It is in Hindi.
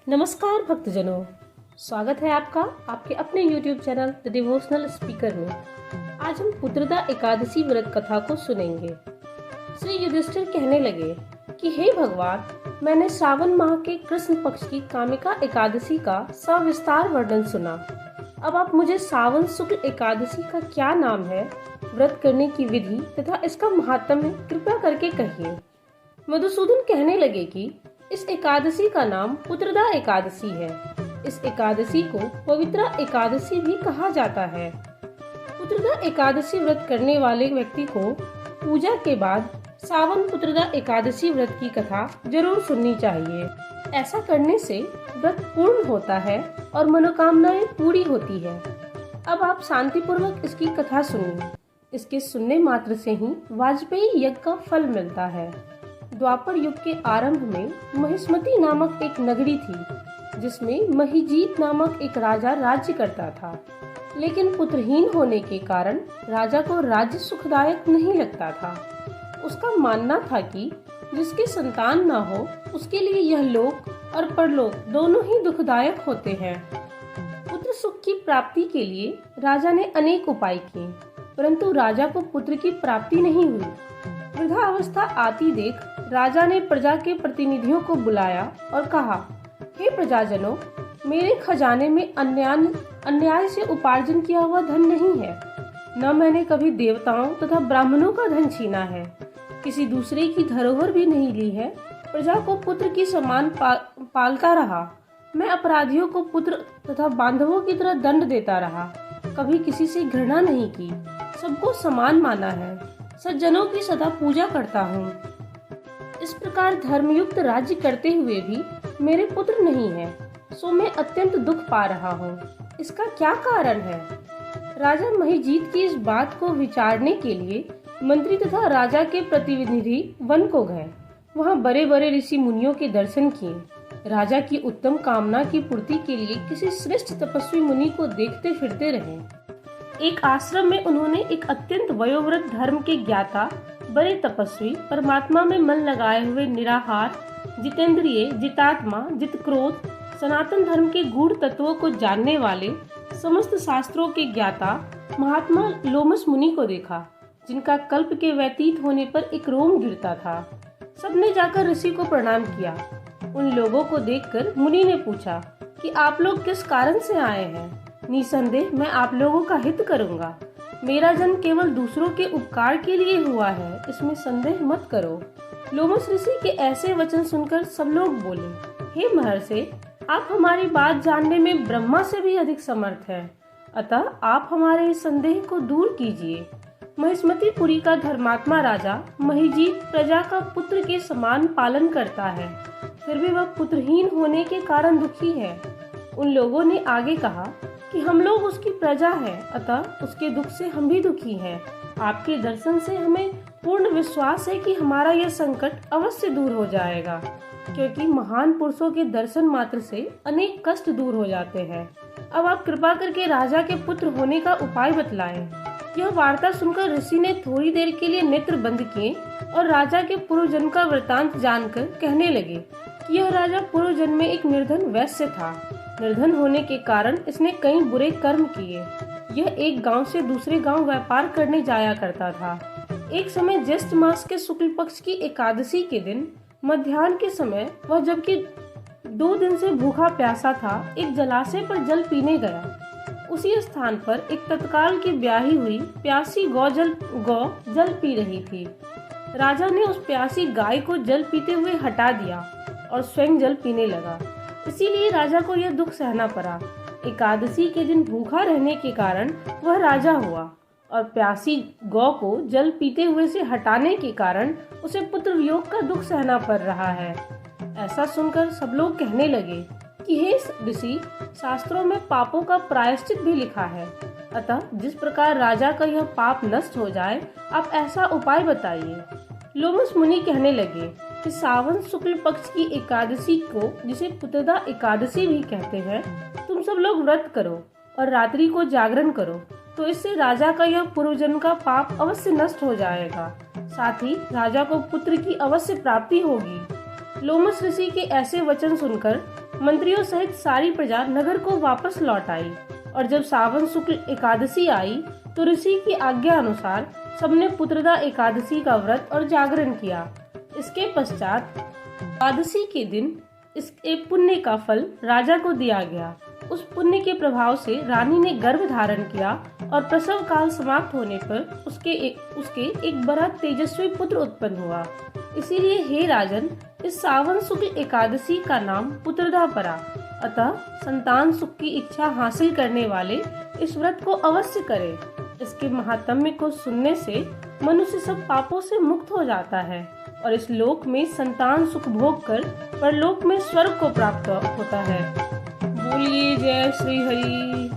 नमस्कार भक्तजनों, स्वागत है आपका आपके अपने YouTube channel the devotional speaker में। आज हम पुत्रदा एकादशी व्रत कथा को सुनेंगे। श्री युधिष्ठिर कहने लगे कि हे भगवान, मैंने श्रावण माह के कृष्ण पक्ष की कामिका एकादशी का सविस्तार वर्णन सुना। अब आप मुझे श्रावण शुक्ल एकादशी का क्या नाम है, व्रत करने की विधि तथा इसका महात्म्य कृपया करके कहिए। मधुसूदन कहने लगे कि इस एकादशी का नाम पुत्रदा एकादशी है। इस एकादशी को पवित्रा एकादशी भी कहा जाता है। पुत्रदा एकादशी व्रत करने वाले व्यक्ति को पूजा के बाद सावन पुत्रदा एकादशी व्रत की कथा जरूर सुननी चाहिए। ऐसा करने से व्रत पूर्ण होता है और मनोकामनाएं पूरी होती है। अब आप शांतिपूर्वक इसकी कथा सुनिए। इसके सुनने मात्र से ही वाजपेयी यज्ञ का फल मिलता है। द्वापर युग के आरंभ में महिष्मती नामक एक नगरी थी, जिसमें महिजीत नामक एक राजा राज्य करता था। लेकिन पुत्रहीन होने के कारण राजा को राज्य सुखदायक नहीं लगता था। उसका मानना था कि जिसके संतान न हो उसके लिए यह लोक और परलोक दोनों ही दुखदायक होते हैं। पुत्र सुख की प्राप्ति के लिए राजा ने अनेक उपाय किए, परंतु राजा को पुत्र की प्राप्ति नहीं हुई। वृद्धावस्था आती देख राजा ने प्रजा के प्रतिनिधियों को बुलाया और कहा, हे प्रजाजनों, मेरे खजाने में अन्याय से उपार्जन किया हुआ धन नहीं है। न मैंने कभी देवताओं तथा ब्राह्मणों का धन छीना है, किसी दूसरे की धरोहर भी नहीं ली है। प्रजा को पुत्र की समान पालता रहा। मैं अपराधियों को पुत्र तथा बांधवों की तरह दंड देता रहा। कभी किसी से घृणा नहीं की, सबको समान माना है। सज्जनों की सदा पूजा करता हूँ। इस प्रकार धर्मयुक्त राज्य करते हुए भी मेरे पुत्र नहीं है, सो मैं अत्यंत दुख पा रहा हूँ। इसका क्या कारण है? राजा महिजीत की इस बात को विचारने के लिए मंत्री तथा राजा के प्रतिनिधि वन को गए। वहाँ बड़े बड़े ऋषि मुनियों के दर्शन किए। राजा की उत्तम कामना की पूर्ति के लिए किसी श्रेष्ठ तपस्वी मुनि को देखते फिरते रहे। एक आश्रम में उन्होंने एक अत्यंत वयोवृद्ध धर्म के ज्ञाता, बड़े तपस्वी, परमात्मा में मन लगाए हुए निराहार, जितेंद्रिय, जितात्मा, जितक्रोध, सनातन धर्म के गूढ़ तत्वों को जानने वाले, समस्त शास्त्रों के ज्ञाता महात्मा लोमस मुनि को देखा, जिनका कल्प के व्यतीत होने पर एक रोम गिरता था। सबने जाकर ऋषि को प्रणाम किया। उन लोगों को देखकर मुनि ने पूछा कि आप लोग किस कारण से आए हैं? निसंदेह मैं आप लोगों का हित करूंगा। मेरा जन्म केवल दूसरों के उपकार के लिए हुआ है, इसमें संदेह मत करो। लोमस ऋषि के ऐसे वचन सुनकर सब लोग बोले, हे महर्षि, आप हमारी बात जानने में ब्रह्मा से भी अधिक समर्थ हैं, अतः आप हमारे इस संदेह को दूर कीजिए। महिष्मतीपुरी का धर्मात्मा राजा महिजीत प्रजा का पुत्र के समान पालन करता है, फिर भी वह पुत्रहीन होने के कारण दुखी है। उन लोगों ने आगे कहा कि हम लोग उसकी प्रजा हैं, अतः उसके दुख से हम भी दुखी हैं। आपके दर्शन से हमें पूर्ण विश्वास है कि हमारा यह संकट अवश्य दूर हो जाएगा, क्योंकि महान पुरुषों के दर्शन मात्र से अनेक कष्ट दूर हो जाते हैं। अब आप कृपा करके राजा के पुत्र होने का उपाय बतलाएं। यह वार्ता सुनकर ऋषि ने थोड़ी देर के लिए नेत्र बंद किए और राजा के पूर्व जन्म का वृतांत जानकर कहने लगे कि यह राजा पूर्व जन्म में एक निर्धन वैश्य था। निर्धन होने के कारण इसने कई बुरे कर्म किए। यह एक गांव से दूसरे गांव व्यापार करने जाया करता था। एक समय ज्येष्ठ मास के शुक्ल पक्ष की एकादशी के दिन मध्याह्न के समय वह, जबकि 2 दिन से भूखा प्यासा था, एक जलाशय पर जल पीने गया। उसी स्थान पर एक तत्काल की ब्याही हुई प्यासी गौ जल पी रही थी। राजा ने उस प्यासी गाय को जल पीते हुए हटा दिया और स्वयं जल पीने लगा। इसीलिए राजा को यह दुख सहना पड़ा। एकादशी के दिन भूखा रहने के कारण वह राजा हुआ और प्यासी गौ को जल पीते हुए से हटाने के कारण उसे पुत्र वियोग का दुख सहना पड़ रहा है। ऐसा सुनकर सब लोग कहने लगे कि हे ऋषि, शास्त्रों में पापों का प्रायश्चित भी लिखा है, अतः जिस प्रकार राजा का यह पाप नष्ट हो जाए, आप ऐसा उपाय बताइए। लोमस मुनि कहने लगे कि सावन शुक्ल पक्ष की एकादशी को, जिसे पुत्रदा एकादशी भी कहते हैं, तुम सब लोग व्रत करो और रात्रि को जागरण करो, तो इससे राजा का यह पूर्व जन्म का पाप अवश्य नष्ट हो जाएगा। साथ ही राजा को पुत्र की अवश्य प्राप्ति होगी। लोमस ऋषि के ऐसे वचन सुनकर मंत्रियों सहित सारी प्रजा नगर को वापस लौट आई और जब सावन शुक्ल एकादशी आई तो ऋषि की आज्ञा अनुसार सबने पुत्रदा एकादशी का व्रत और जागरण किया। इसके पश्चात एकादशी के दिन इसके पुण्य का फल राजा को दिया गया। उस पुण्य के प्रभाव से रानी ने गर्भ धारण किया और प्रसव काल समाप्त होने पर उसके एक बड़ा तेजस्वी पुत्र उत्पन्न हुआ। इसीलिए हे राजन, इस सावन शुक्ल एकादशी का नाम पुत्रदा पड़ा। अतः संतान सुख की इच्छा हासिल करने वाले इस व्रत को अवश्य करें। इसके महात्म्य को सुनने से मनुष्य सब पापों से मुक्त हो जाता है और इस लोक में संतान सुख भोग कर परलोक में स्वर्ग को प्राप्त होता है। बोलिए जय श्री हरि।